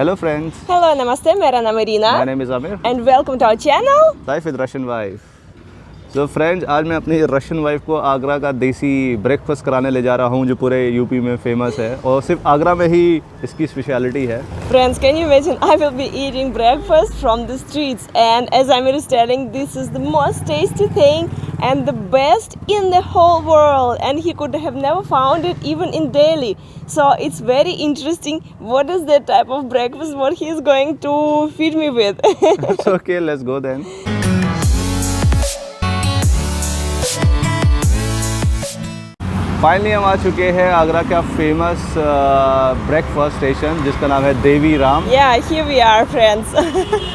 Hello friends, Hello, namaste. मेरा नाम है Reena my name is Amir. and welcome to our channel. Life with Russian wife. So friends, आज मैं अपनी Russian wife को आगरा का देसी ब्रेकफास्ट कराने ले जा रहा हूँ जो पूरे यूपी में फेमस है और सिर्फ आगरा में ही इसकी स्पेशलिटी है. Friends, can you imagine? I will be eating breakfast from the streets, and as Amir is telling, this is the most tasty thing and the best in the whole world, and he could have never found it even in Delhi. So it's very interesting. What is that type of breakfast? What he is going to feed me with? It's okay, let's go then. Finally हम आ चुके हैं आगरा का famous breakfast station जिसका नाम है देवी Ram. Yeah, here we are, friends.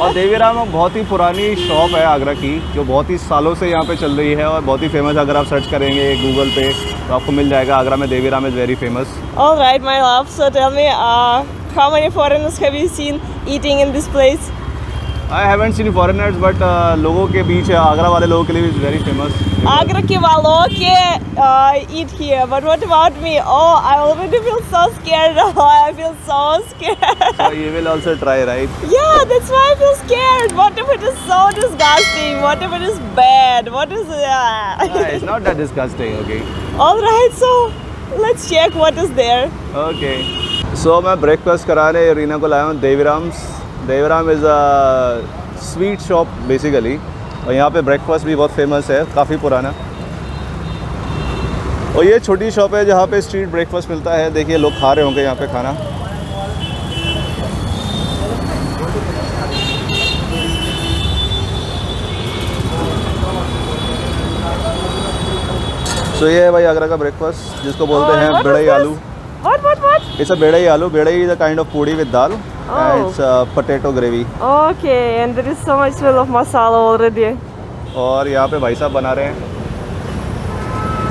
और देवी राम बहुत ही पुरानी शॉप है आगरा की जो बहुत ही सालों से यहाँ पे चल रही है और बहुत ही फेमस. अगर आप सर्च करेंगे गूगल पे तो आपको मिल जाएगा. आगरा में Devi Ram is very famous. All right, my love. So tell me, how many foreigners have you seen eating in this place? I haven't seen foreigners but लोगों के बीच आगरा वाले लोगों के लिए is very famous. Agra ke walon ke eat here, but what about me? Oh, I already feel so scared. Oh, I feel so scared. So you will also try, right? Yeah, that's why I feel scared. What if it is so disgusting? What if it is bad? What is It's not that disgusting, okay? All right, so let's check what is there. Okay. So मैं breakfast कराने रीना को लाया हूँ Deviram's. Deviram is a sweet shop basically और यहाँ पे breakfast भी बहुत फेमस है, काफ़ी पुराना. और ये छोटी शॉप है जहाँ पे स्ट्रीट ब्रेकफास्ट मिलता है. देखिए लोग खा रहे होंगे यहाँ पे खाना. सो ये है भाई आगरा का ब्रेकफास्ट जिसको बोलते हैं बेड़ई आलू. What? It's a बेड़ई आलू. बेड़ई is a kind of puri with dal. And it's potato gravy. Okay, and there is so much smell of masala already. और यहाँ पे भाई साहब बना रहे हैं.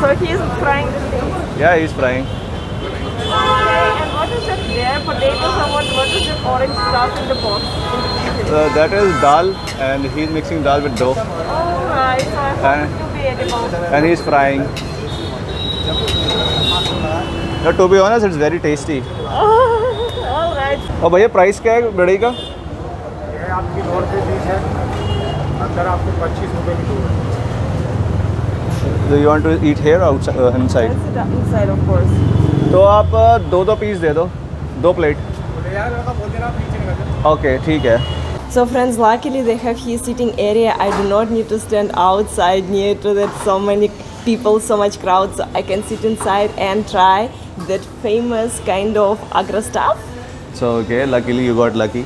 So he is frying the thing. Yeah, he's frying. Okay, and what is that there? Potatoes or what is that orange stuff in the box? That is dal and he's mixing dal with dough. Alright, so I hope it will be edible. And he's frying. No, to be honest, it's very tasty. Alright. और भैया price क्या है बेड़ई का? ये आपकी 9 रुपये piece है, अंदर आपको 25 रुपये की दूर है. Do you want to eat here or inside? Let's sit inside, of course. तो आप दो पीस दे दो, 2 प्लेट. बोले यार लड़का बोल देना आप नीचे निकल जाओ. ओके ठीक है. So friends, luckily they have here sitting area. I do not need to stand outside near to that so many people, so much crowd. So I can sit inside and try that famous kind of Agra stuff. So okay, luckily you got lucky.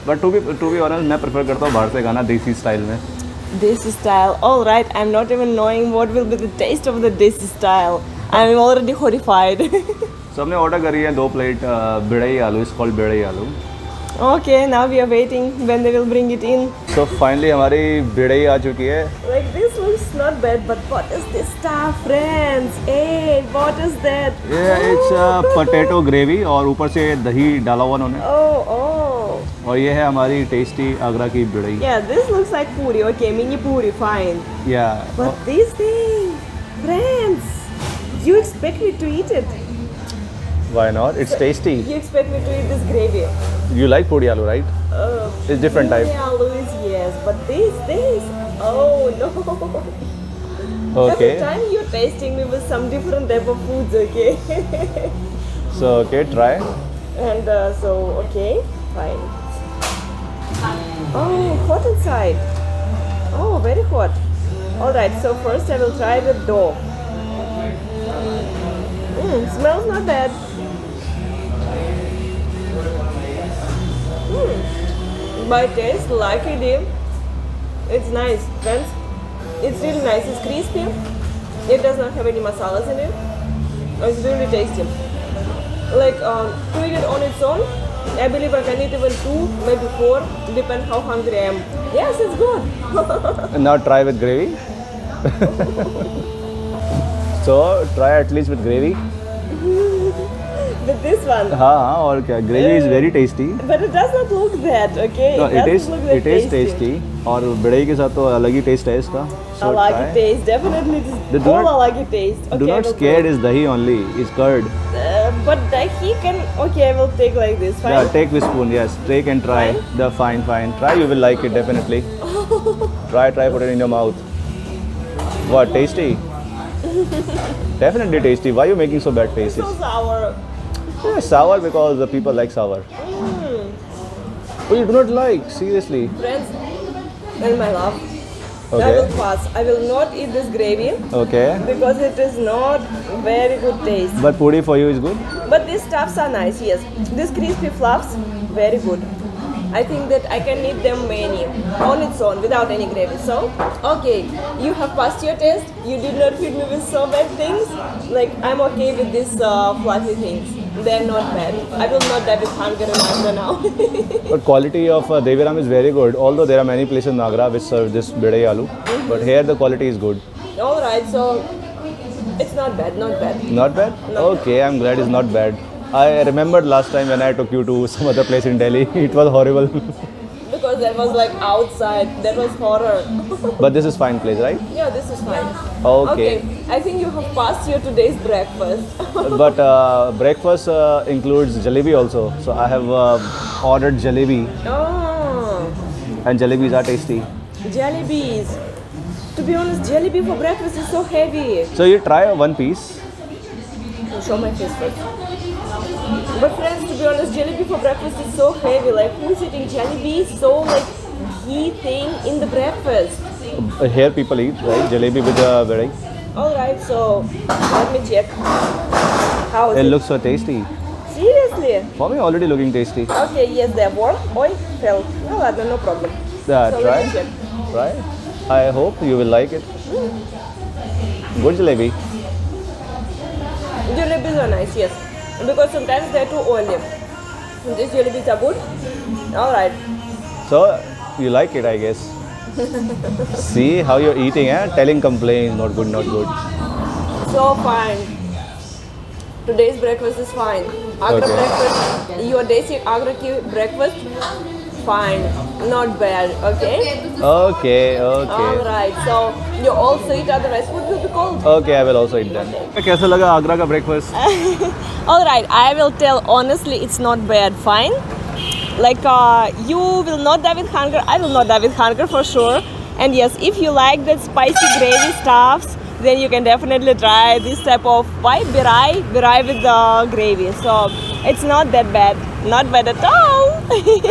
But to be honest, मैं prefer करता हूँ बाहर से खाना देसी style में. Desi style. All right, I'm not even knowing what will be the taste of the desi style. I'm already horrified. So हमने order करी है 2 प्लेट बेड़ई आलू. इट्स कॉल्ड बेड़ई आलू. Okay, now we are waiting when they will bring it in. So finally हमारी बेड़ई आ चुकी है. Like this looks not bad, but what is this stuff, friends? Hey, what is that? Yeah, it's potato gravy और ऊपर से दही डाला हुआ उन्होंने. Oh. और ये है हमारी टेस्टी आगरा की बेड़ई. Yeah, this looks like puri. Okay, mini puri, fine. Yeah. But this thing, friends, you expect me to eat it? Why not? It's tasty. You expect me to eat this gravy? You like puri aloo, right? It's different type. Yeah, Louis, yes, but this, oh no. Okay. Every time you're tasting me with some different type of foods, okay? So okay, try. And okay, fine. Oh, hot inside. Oh, very hot. Alright, so first I will try the dough. Smells not bad. By taste, like it is. It's nice, friends. It's really nice. It's crispy. It does not have any masalas in it. It's really tasty. Like to eat it on its own, I believe I can eat even 2, maybe 4, depend how hungry I am. Yes, it's good. And now try with gravy. So try at least with gravy. With this one. हाँ और क्या. Gravy is very tasty. But it does not look that, okay? No, it is. doesn't look that It is tasty. और बेड़ई के साथ तो अलग ही test है इसका. So alagi try. taste, definitely. It is Do all not- alagi taste. Okay, Do I not will scared try. is dahi only. It's curd. but like he can. Okay, I will take like this. Fine. Yeah, take with spoon. Yes, take and try. Fine? The fine. Try. You will like it definitely. Try. Put it in your mouth. What? Tasty? Definitely tasty. Why are you making so bad faces? So sour. Yeah, sour because the people like sour. Oh, you do not like? Seriously? Friends, and my love. I Okay. will pass. I will not eat this gravy Okay. because it is not very good taste. But puri for you is good? But these stuffs are nice, yes. These crispy fluffs, very good. I think that I can eat them many on its own without any gravy. So, okay, you have passed your test. You did not feed me with so bad things. Like, I'm okay with these fluffy things. They're not bad. I will not die with hunger and hunger now. But quality of Deviram is very good. Although there are many places in Agra which serve this bidai aloo. But here the quality is good. Alright, so it's not bad, not bad. Not bad? Okay, I'm glad it's not bad. I remembered last time when I took you to some other place in Delhi. It was horrible. Because that was like outside, that was horror. But this is fine place, right? Yeah, this is fine. Okay. I think you have passed your today's breakfast. But breakfast includes jalebi also. So I have ordered jalebi. Oh, And jalebis are tasty. jalebis. To be honest, jalebi for breakfast is so heavy. So you try one piece. I'll show my face first. But friends, to be honest, jalebi for breakfast is so heavy. Like, who is eating jalebi? So like ghee thing in the breakfast. Here people eat, right? Jalebi with the vada. Alright, so let me check. How is It it? looks so tasty. Seriously? For me, already looking tasty. Okay, yes, they're warm. Oi, fell. No, ladna, no problem. Yeah, So try. let me check. Try. I hope you will like it. Good jalebi. Jalebis are nice, yes. Because sometimes they're too oily. These jalebis are good. Alright. So you like it, I guess. See how you're eating, eh? Telling complaints, not good, not good. So fine. Today's breakfast is fine. Agra Okay. breakfast, your desi Agra ki breakfast, fine. Not bad, okay? Okay, okay. Alright, so you also eat other rice. What will be called? Okay, I will also eat that. कैसा लगा आगरा का breakfast? Alright, I will tell honestly, it's not bad, fine. Like, you will not die with hunger, I will not die with hunger for sure. And yes, if you like that spicy gravy stuffs, then you can definitely try this type of birai with the gravy. So it's not that bad, not bad at all.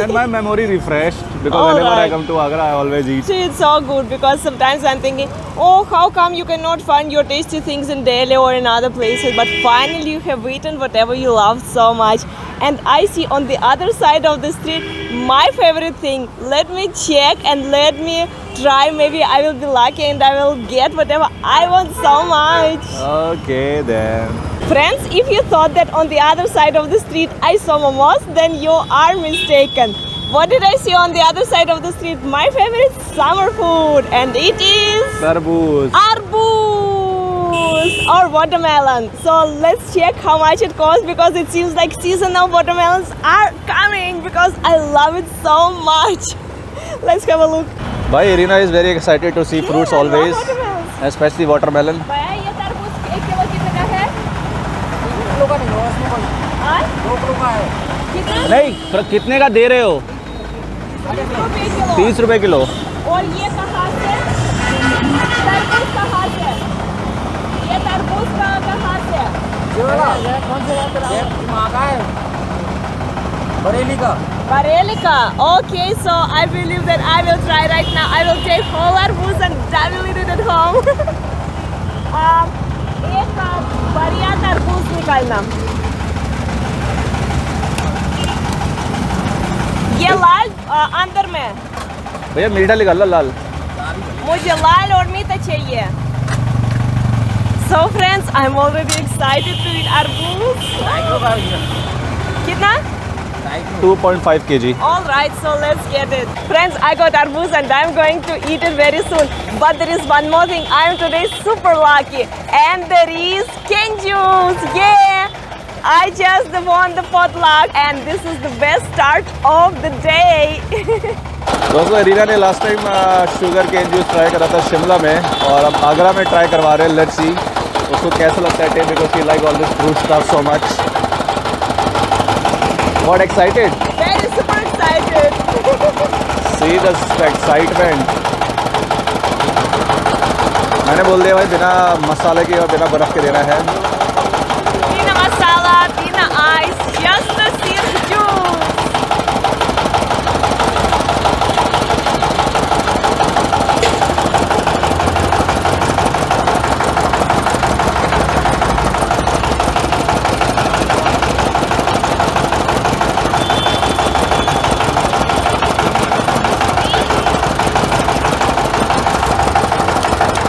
And my memory refreshed because All whenever I right. come to Agra, I always eat. See, it's so good because sometimes I'm thinking, oh, how come you cannot find your tasty things in Delhi or in other places? But finally, you have eaten whatever you love so much. And I see on the other side of the street my favorite thing. Let me check and let me try. Maybe I will be lucky and I will get whatever I want so much. Okay then. Friends, if you thought that on the other side of the street I saw momos, then you are mistaken. What did I see on the other side of the street? My favorite summer food, and it is Tarboos. arboos or watermelon. So let's check how much it costs because it seems like seasonal watermelons are coming because I love it so much. Let's have a look. Bhai, Irina is very excited to see fruits I love always, watermelons. especially watermelon. भैया ये तरबूज 1 kilo कितने का है? 2 kilo का नहीं होगा इसमें कोई हाँ? 2 किलो का है कितना? नहीं, कितने का दे रहे हो? 30 रुपए 30 रुपए किलो। किलो. और ये कहाँ से? तरबूज कहाँ से? ये तरबूज कहाँ से? ये वाला कौन से ये महंगा है बरेली का Bareilly ka. Okay, so I believe that I will try right now. I will take whole arboos and double it at home. एक बढ़िया तरबूज निकालना. ये लाल अंदर में. भैया मीठा निकाल लो लाल. मुझे लाल और मीठा चाहिए. So friends, I'm already excited to eat arboos. कितना? 2.5 kg. Alright, so let's get it. Friends, I got arboos and I'm going to eat it very soon. But there is one more thing. I am today super lucky. And there is cane juice. Yeah! I just won the potluck and this is the best start of the day. दोस्तों रीना ने last time sugarcane juice try करा था शिमला में और अब आगरा में try करवा रहे हैं. लेट्स सी उसको कैसा लगता है taste, because she like all this fruit stuff so much. What excited? Very super excited. See the excitement. मैंने बोल दिया भाई बिना मसाले के और बिना बर्फ़ के देना है. Pina masala, pina ice, just the seed juice.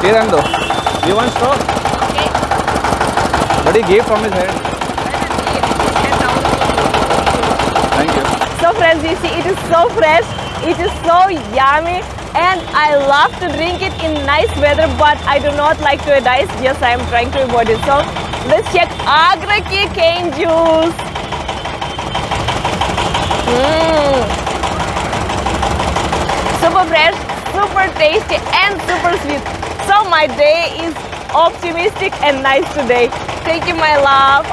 Here and though. You want straw? Okay. But he gave from his hand. Thank you. So friends, you see, it is so fresh, it is so yummy, and I love to drink it in nice weather, but I do not like to add ice. Yes, I am trying to avoid it. So let's check Agra ki cane juice. Super fresh, super tasty, and super sweet. So my day is optimistic and nice today. Thank you, my love.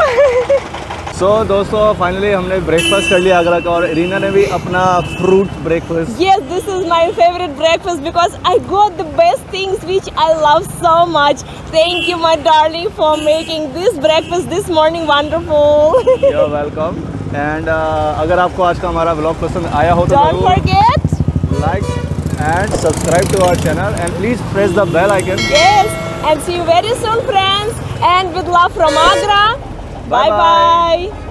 So दोस्तों finally हमने breakfast कर लिया आगरा का, और रीना ने भी अपना fruit breakfast. Yes, this is my favorite breakfast because I got the best things which I love so much. Thank you, my darling, for making this breakfast this morning wonderful. You're welcome. And अगर आपको आज का हमारा vlog पसंद आया हो तो Don't forget. Like and subscribe to our channel, and please press the bell icon. Yes, and see you very soon, friends. And with love from Agra. Bye-bye. Bye bye.